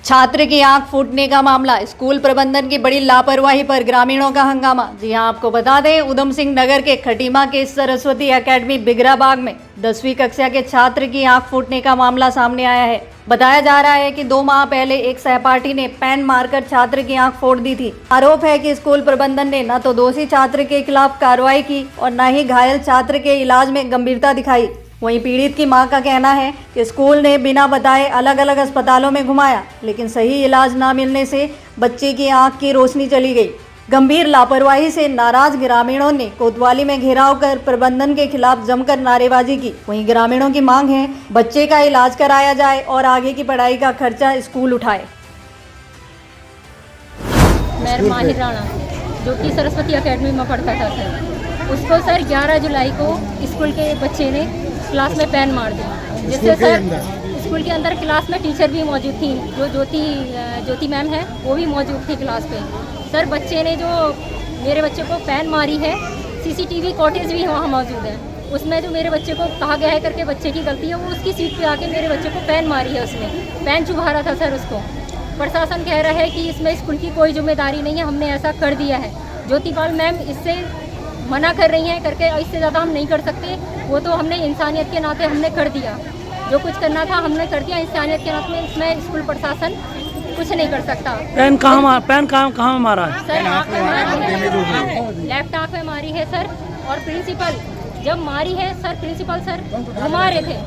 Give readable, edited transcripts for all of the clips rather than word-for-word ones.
छात्र की आंख फूटने का मामला, स्कूल प्रबंधन की बड़ी लापरवाही पर ग्रामीणों का हंगामा। जी हां, आपको बता दें, उधम सिंह नगर के खटीमा के सरस्वती एकेडमी बिगराबाग में 10वीं कक्षा के छात्र की आंख फूटने का मामला सामने आया है। बताया जा रहा है कि 2 माह पहले एक सहपाठी ने पेन मारकर छात्र की आंख फोड़ दी थी। आरोप है कि स्कूल प्रबंधन ने न तो दोषी छात्र के खिलाफ कार्रवाई की और न ही घायल छात्र के इलाज में गंभीरता दिखाई। वहीं पीड़ित की मां का कहना है कि स्कूल ने बिना बताए अलग अलग अस्पतालों में घुमाया, लेकिन सही इलाज न मिलने से बच्चे की आंख की रोशनी चली गई। गंभीर लापरवाही से नाराज ग्रामीणों ने कोतवाली में घेराव कर प्रबंधन के खिलाफ जमकर नारेबाजी की। वहीं ग्रामीणों की मांग है बच्चे का इलाज कराया जाए और आगे की पढ़ाई का खर्चा स्कूल उठाए। मैं माहिर राणा, जो कि सरस्वती एकेडमी में पढ़ता था सर, उसको सर 11 जुलाई को स्कूल के बच्चे ने क्लास में पेन मार दिया, जिससे सर स्कूल के अंदर क्लास में टीचर भी मौजूद थी, जो ज्योति मैम है वो भी मौजूद थी क्लास पे। सर बच्चे ने जो मेरे बच्चे को पेन मारी है, सीसीटीवी कॉटेज भी वहाँ मौजूद है, उसमें जो मेरे बच्चे को कहा गया है करके बच्चे की गलती है, वो उसकी सीट पे आके मेरे बच्चे को पेन मारी है। उसने पेन चुभा रहा था सर उसको। प्रशासन कह रहा है कि इसमें स्कूल की कोई जिम्मेदारी नहीं है, हमने ऐसा कर दिया है। ज्योतिपाल मैम इससे मना कर रही हैं करके, इससे ज़्यादा हम नहीं कर सकते, वो तो हमने इंसानियत के नाते हमने कर दिया, जो कुछ करना था हमने कर दिया इंसानियत के नाते। इसमें स्कूल प्रशासन कुछ नहीं कर सकता। पेन कहाँ मारा है? सर आँख में मारी है, लेफ्ट आँख में मारी है सर। और प्रिंसिपल जब मारी है सर, प्रिंसिपल सर घुमा रहे थे,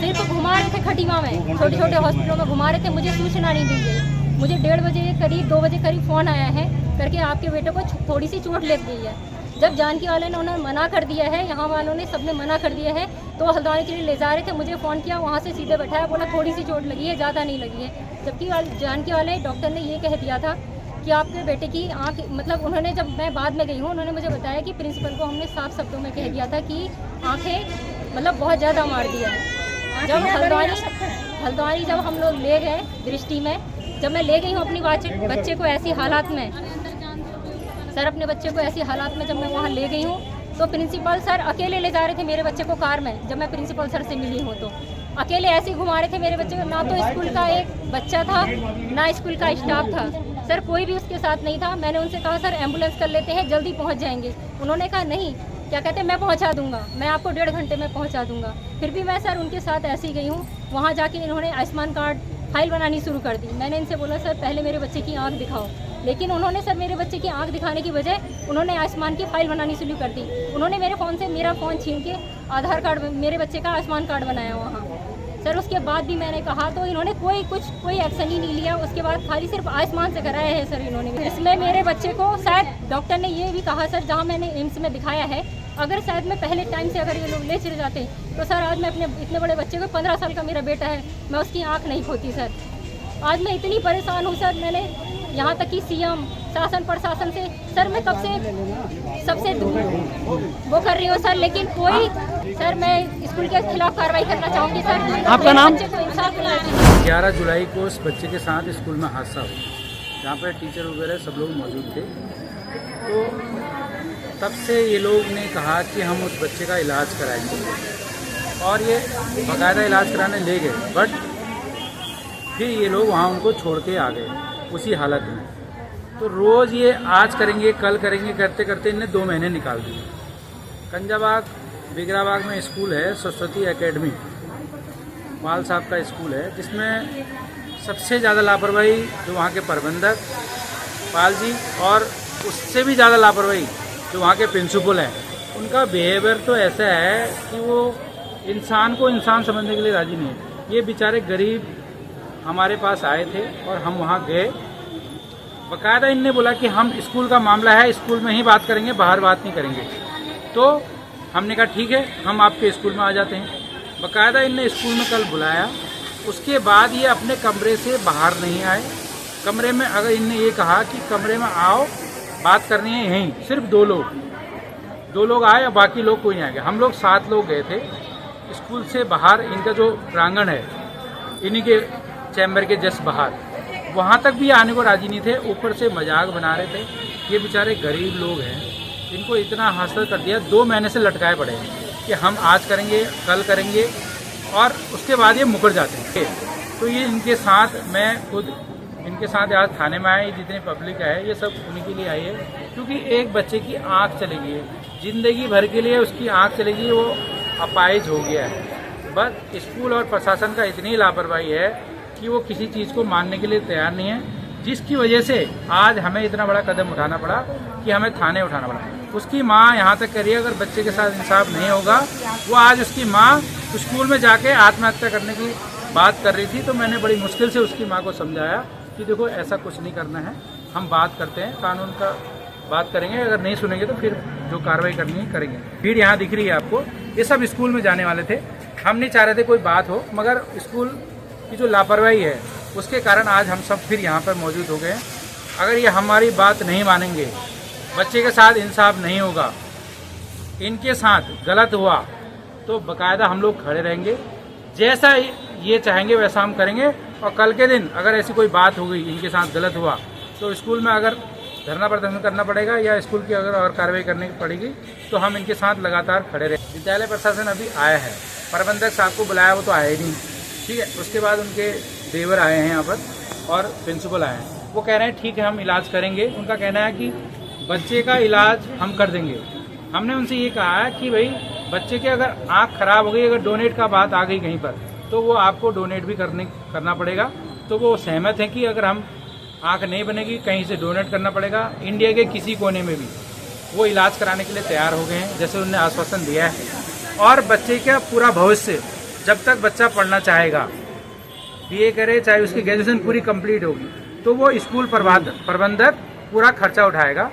सिर्फ घुमा रहे थे खटीमा में, छोटे छोटे हॉस्पिटलों में घुमा रहे थे। मुझे सूचना नहीं दी गई। मुझे 1:30 बजे करीब 2 बजे करीब फ़ोन आया है करके आपके बेटे को थोड़ी सी चोट लग गई है। जब जानकी वाले ने उन्होंने मना कर दिया है, यहाँ वालों ने सबने मना कर दिया है, तो हल्द्वानी के लिए ले जा रहे थे। मुझे फ़ोन किया, वहाँ से सीधे बैठाया, बोला थोड़ी सी चोट लगी है, ज़्यादा नहीं लगी है। जबकि जानकी वाले डॉक्टर ने ये कह दिया था कि आपके बेटे की आँख, मतलब उन्होंने, जब मैं बाद में गई हूँ, उन्होंने मुझे बताया कि प्रिंसिपल को हमने साफ शब्दों में कह दिया था कि आँखें मतलब बहुत ज़्यादा मार दिया है। जब हल्द्वानी जब हम लोग ले गए दृष्टि में, जब मैं ले गई हूँ अपनी बच्चे को ऐसी हालात में, सर अपने बच्चे को ऐसी हालात में जब मैं वहाँ ले गई हूँ, तो प्रिंसिपल सर अकेले ले जा रहे थे मेरे बच्चे को कार में। जब मैं प्रिंसिपल सर से मिली हूँ तो अकेले ऐसे घुमा रहे थे मेरे बच्चे को। ना तो स्कूल का एक बच्चा था, ना स्कूल का स्टाफ था सर, कोई भी उसके साथ नहीं था। मैंने उनसे कहा सर एम्बुलेंस कर लेते हैं, जल्दी पहुँच जाएंगे। उन्होंने कहा नहीं, क्या कहते हैं, मैं पहुँचा दूँगा, मैं आपको 1.5 घंटे में पहुँचा दूँगा। फिर भी मैं सर उनके साथ ऐसे ही गई हूँ। वहाँ जाके इन्होंने आयुष्मान कार्ड फाइल बनानी शुरू कर दी। मैंने इनसे बोला सर पहले मेरे बच्चे की आँख दिखाओ, लेकिन उन्होंने सर मेरे बच्चे की आंख दिखाने की बजाय उन्होंने आयुष्मान की फाइल बनानी शुरू कर दी। उन्होंने मेरे फ़ोन से मेरा फ़ोन छीन के आधार कार्ड, मेरे बच्चे का आयुष्मान कार्ड बनाया वहाँ सर। उसके बाद भी मैंने कहा तो इन्होंने कोई एक्शन ही नहीं लिया। उसके बाद खाली सिर्फ आयुष्मान से कराया है सर इन्होंने। इसमें मेरे बच्चे को शायद डॉक्टर ने ये भी कहा सर, जहाँ मैंने एम्स में दिखाया है, अगर शायद मैं पहले टाइम से अगर ये लोग ले चले जाते तो सर आज मैं अपने इतने बड़े बच्चे को, 15 साल का मेरा बेटा है, मैं उसकी आँख नहीं खोती सर। आज मैं इतनी परेशान हूँ सर। मैंने यहाँ तक कि सीएम, शासन प्रशासन से सर मैं कब से सबसे वो कर रही हूँ सर, लेकिन कोई, सर मैं स्कूल के खिलाफ कार्रवाई करना चाहूँगी सर। आपका नाम? 11 जुलाई को उस बच्चे के साथ स्कूल में हादसा हुआ, जहाँ पर टीचर वगैरह सब लोग मौजूद थे। तो तब से ये लोग ने कहा कि हम उस बच्चे का इलाज कराएंगे, और ये बाकायदा इलाज कराने ले गए, बट फिर ये लोग वहाँ उनको छोड़ के आ गए उसी हालत में। तो रोज़ ये आज करेंगे कल करेंगे करते करते इन्हें 2 महीने निकाल दिए। कंजाबाग बिगराबाग में स्कूल है, सरस्वती एकेडमी, पाल साहब का स्कूल है, जिसमें सबसे ज़्यादा लापरवाही जो वहाँ के प्रबंधक पाल जी, और उससे भी ज़्यादा लापरवाही जो वहाँ के प्रिंसिपल हैं। उनका बिहेवियर तो ऐसा है कि वो इंसान को इंसान समझने के लिए राज़ी नहीं है। ये बेचारे गरीब हमारे पास आए थे और हम वहाँ गए। बाकायदा इनने बोला कि हम स्कूल का मामला है, स्कूल में ही बात करेंगे, बाहर बात नहीं करेंगे। तो हमने कहा ठीक है, हम आपके स्कूल में आ जाते हैं। बाकायदा इनने स्कूल में कल बुलाया, उसके बाद ये अपने कमरे से बाहर नहीं आए। कमरे में अगर इनने ये कहा कि कमरे में आओ, बात करनी है यहीं, सिर्फ 2 लोग आए, और बाकी लोग कोई नहीं आए। हम लोग 7 लोग गए थे स्कूल से बाहर। इनका जो प्रांगण है, इन्हीं के चैम्बर के जस्ट बाहर, वहाँ तक भी आने को राजी नहीं थे। ऊपर से मजाक बना रहे थे। ये बेचारे गरीब लोग हैं, इनको इतना हासिल कर दिया, 2 महीने से लटकाए पड़े हैं कि हम आज करेंगे कल करेंगे, और उसके बाद ये मुकर जाते हैं। तो ये इनके साथ मैं खुद इनके साथ आज थाने में आए, जितनी पब्लिक है ये सब उन्हीं के लिए आई है, क्योंकि एक बच्चे की आँख चली गई है, जिंदगी भर के लिए उसकी आँख चली गई, वो अपाहिज हो गया है। बस स्कूल और प्रशासन का इतनी लापरवाही है कि वो किसी चीज़ को मानने के लिए तैयार नहीं है, जिसकी वजह से आज हमें इतना बड़ा कदम उठाना पड़ा कि हमें थाने उठाना पड़ा। उसकी माँ यहाँ तक कह रही है अगर बच्चे के साथ इंसाफ नहीं होगा, वो आज उसकी माँ स्कूल में जाके आत्महत्या करने की बात कर रही थी। तो मैंने बड़ी मुश्किल से उसकी माँ को समझाया कि देखो ऐसा कुछ नहीं करना है, हम बात करते हैं, कानून का बात करेंगे, अगर नहीं सुनेंगे तो फिर जो कार्रवाई करनी है करेंगे। भीड़ यहाँ दिख रही है आपको, ये सब स्कूल में जाने वाले थे। हम नहीं चाह रहे थे कोई बात हो, मगर स्कूल की जो लापरवाही है उसके कारण आज हम सब फिर यहाँ पर मौजूद हो गए हैं। अगर ये हमारी बात नहीं मानेंगे, बच्चे के साथ इंसाफ नहीं होगा, इनके साथ गलत हुआ तो बाकायदा हम लोग खड़े रहेंगे, जैसा ये चाहेंगे वैसा हम करेंगे। और कल के दिन अगर ऐसी कोई बात हो गई, इनके साथ गलत हुआ, तो स्कूल में अगर धरना प्रदर्शन करना पड़ेगा या स्कूल की अगर और कार्रवाई करनी पड़ेगी तो हम इनके साथ लगातार खड़े रहे। विद्यालय प्रशासन अभी आया है, प्रबंधक साहब को बुलाया, वो तो आए ही नहीं, ठीक है। उसके बाद उनके देवर आए हैं यहाँ पर और प्रिंसिपल आए हैं, वो कह रहे हैं ठीक है हम इलाज करेंगे। उनका कहना है कि बच्चे का इलाज हम कर देंगे। हमने उनसे ये कहा है कि भाई बच्चे के अगर आँख खराब हो गई, अगर डोनेट का बात आ गई कहीं पर, तो वो आपको डोनेट भी करना पड़ेगा। तो वो सहमत है कि अगर हम आँख नहीं बनेगी कहीं से डोनेट करना पड़ेगा। इंडिया के किसी कोने में भी वो इलाज कराने के लिए तैयार हो गए हैं, जैसे उन्होंने आश्वासन दिया है। और बच्चे का पूरा भविष्य, जब तक बच्चा पढ़ना चाहेगा, बीए करे, चाहे उसकी ग्रेजुएशन पूरी कंप्लीट होगी, तो वो स्कूल प्रबंधक पूरा खर्चा उठाएगा।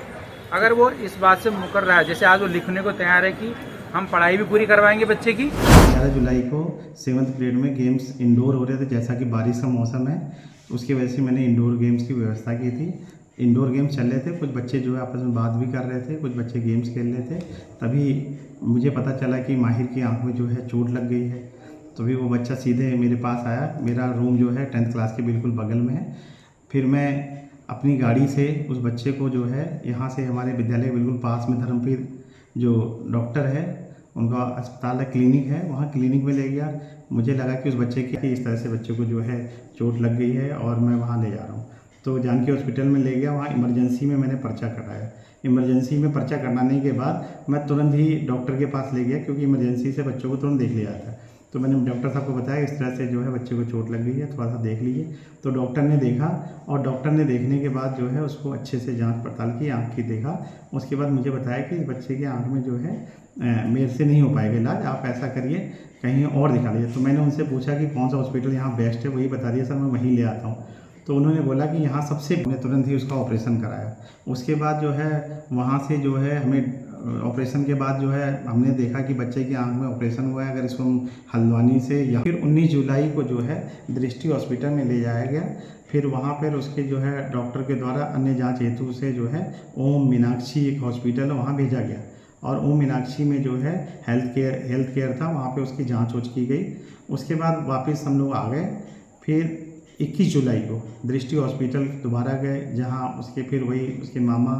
अगर वो इस बात से मुकर रहा है, जैसे आज वो लिखने को तैयार है कि हम पढ़ाई भी पूरी करवाएंगे बच्चे की। 11 जुलाई को 7th पीरियड में गेम्स इंडोर हो रहे थे, जैसा कि बारिश का मौसम है, उसकी वजह से मैंने इंडोर गेम्स की व्यवस्था की थी। इंडोर गेम्स चल रहे थे, कुछ बच्चे जो है आपस में बात भी कर रहे थे, कुछ बच्चे गेम्स खेल रहे थे। तभी मुझे पता चला कि माहिर की आंख में जो है चोट लग गई है। तभी वो बच्चा सीधे मेरे पास आया। मेरा रूम जो है 10th क्लास के बिल्कुल बगल में है। फिर मैं अपनी गाड़ी से उस बच्चे को जो है यहाँ से हमारे विद्यालय के बिल्कुल पास में धर्मवीर जो डॉक्टर है, उनका अस्पताल है, क्लिनिक है, वहाँ क्लिनिक में ले गया। मुझे लगा कि उस बच्चे की इस तरह से बच्चे को जो है चोट लग गई है और मैं वहाँ ले जा रहा हूँ। तो जानकी हॉस्पिटल में ले गया, वहाँ इमरजेंसी में मैंने पर्चा कराया। इमरजेंसी में पर्चा कराने के बाद मैं तुरंत ही डॉक्टर के पास ले गया, क्योंकि इमरजेंसी से बच्चों को तुरंत देख लिया जाता है। तो मैंने डॉक्टर साहब को बताया इस तरह से जो है बच्चे को चोट लग गई है, थोड़ा सा देख लीजिए। तो डॉक्टर ने देखा और डॉक्टर ने देखने के बाद जो है उसको अच्छे से जांच पड़ताल की, आँख की देखा। उसके बाद मुझे बताया कि बच्चे की आँख में जो है मेरे से नहीं हो पाएगा इलाज, आप ऐसा करिए कहीं और दिखा लीजिए। तो मैंने उनसे पूछा कि कौन सा हॉस्पिटल यहाँ बेस्ट है, वही बता दिया सर, मैं वहीं ले आता हूँ। तो उन्होंने बोला कि यहाँ सबसे, मैंने तुरंत ही उसका ऑपरेशन कराया। उसके बाद जो है वहाँ से जो है हमें ऑपरेशन के बाद जो है हमने देखा कि बच्चे की आंख में ऑपरेशन हुआ है। अगर इसको हम हल्द्वानी से या फिर 19 जुलाई को जो है दृष्टि हॉस्पिटल में ले जाया गया। फिर वहाँ पर उसके जो है डॉक्टर के द्वारा अन्य जांच हेतु से जो है ओम मीनाक्षी एक हॉस्पिटल है, वहाँ भेजा गया। और ओम मीनाक्षी में जो है हेल्थ केयर था, वहाँ पे उसकी जांच की गई। उसके बाद वापस हम लोग आ गए। फिर 21 जुलाई को दृष्टि हॉस्पिटल दोबारा गए, जहाँ उसके फिर वही उसके मामा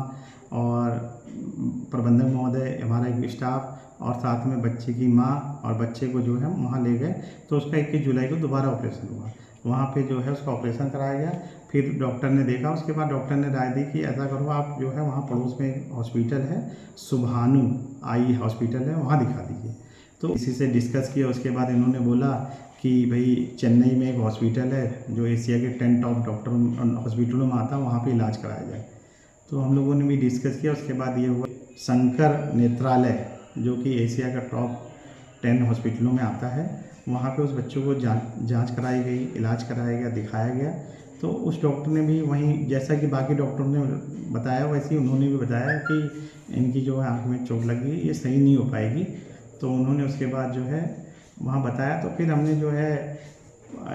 और प्रबंधक महोदय, हमारा एक स्टाफ और साथ में बच्चे की माँ और बच्चे को जो है वहाँ ले गए। तो उसका 21 जुलाई को दोबारा ऑपरेशन हुआ। वहाँ पे जो है उसका ऑपरेशन कराया गया। फिर डॉक्टर ने देखा, उसके बाद डॉक्टर ने राय दी कि ऐसा करो आप जो है वहाँ पड़ोस में एक हॉस्पिटल है, सुभानु आई हॉस्पिटल है, वहाँ दिखा दीजिए। तो इसी से डिस्कस किया। उसके बाद इन्होंने बोला कि भाई चेन्नई में एक हॉस्पिटल है जो एशिया के 10 टॉप डॉक्टर हॉस्पिटलों में आता है, वहाँ पे इलाज कराया जाए। तो हम लोगों ने भी डिस्कस किया। उसके बाद ये हुआ शंकर नेत्रालय, जो कि एशिया का टॉप 10 हॉस्पिटलों में आता है, वहाँ पे उस बच्चों को जांच कराई गई, इलाज कराया गया, दिखाया गया। तो उस डॉक्टर ने भी वहीं, जैसा कि बाकी डॉक्टरों ने बताया वैसे ही उन्होंने भी बताया कि इनकी जो है आँख में चोट लगी, ये सही नहीं हो पाएगी। तो उन्होंने उसके बाद जो है वहाँ बताया। तो फिर हमने जो है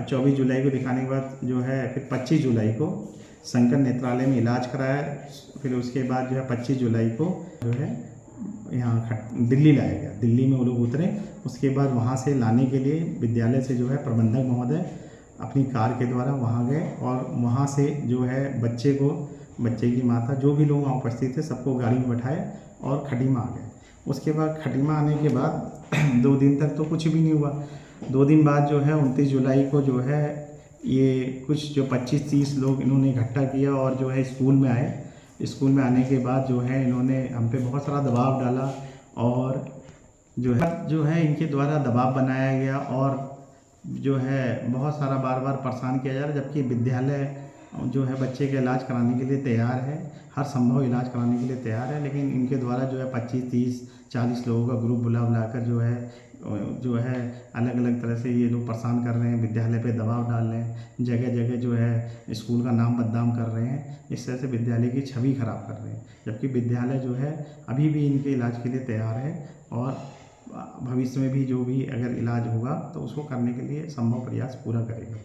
24 जुलाई को दिखाने के बाद जो है फिर 25 जुलाई को शंकर नेत्रालय में इलाज कराया। फिर उसके बाद जो है 25 जुलाई को जो है यहाँ दिल्ली लाया गया। दिल्ली में वो लोग उतरे। उसके बाद वहाँ से लाने के लिए विद्यालय से जो है प्रबंधक महोदय अपनी कार के द्वारा वहाँ गए और वहाँ से जो है बच्चे को, बच्चे की माता, जो भी लोग वहाँ उपस्थित थे, सबको गाड़ी में बैठाए और खटीमा आ गए। उसके बाद खटीमा आने के बाद 2 दिन तक तो कुछ भी नहीं हुआ। 2 दिन बाद जो है 29 जुलाई को जो है ये कुछ जो 25-30 लोग इन्होंने इकट्ठा किया और जो है स्कूल में आए। स्कूल में आने के बाद जो है इन्होंने हम पे बहुत सारा दबाव डाला और जो है इनके द्वारा दबाव बनाया गया और जो है बहुत सारा बार बार परेशान किया जा रहा है, जबकि विद्यालय जो है बच्चे का इलाज कराने के लिए तैयार है, हर संभव इलाज कराने के लिए तैयार है, लेकिन इनके द्वारा जो है 25-30-40 लोगों का ग्रुप बुलाकर जो है अलग अलग तरह से ये लोग परेशान कर रहे हैं, विद्यालय पे दबाव डाल रहे हैं, जगह जगह जो है स्कूल का नाम बदनाम कर रहे हैं, इस तरह से विद्यालय की छवि खराब कर रहे हैं, जबकि विद्यालय जो है अभी भी इनके इलाज के लिए तैयार है और भविष्य में भी जो भी अगर इलाज होगा तो उसको करने के लिए संभव प्रयास पूरा करेगा।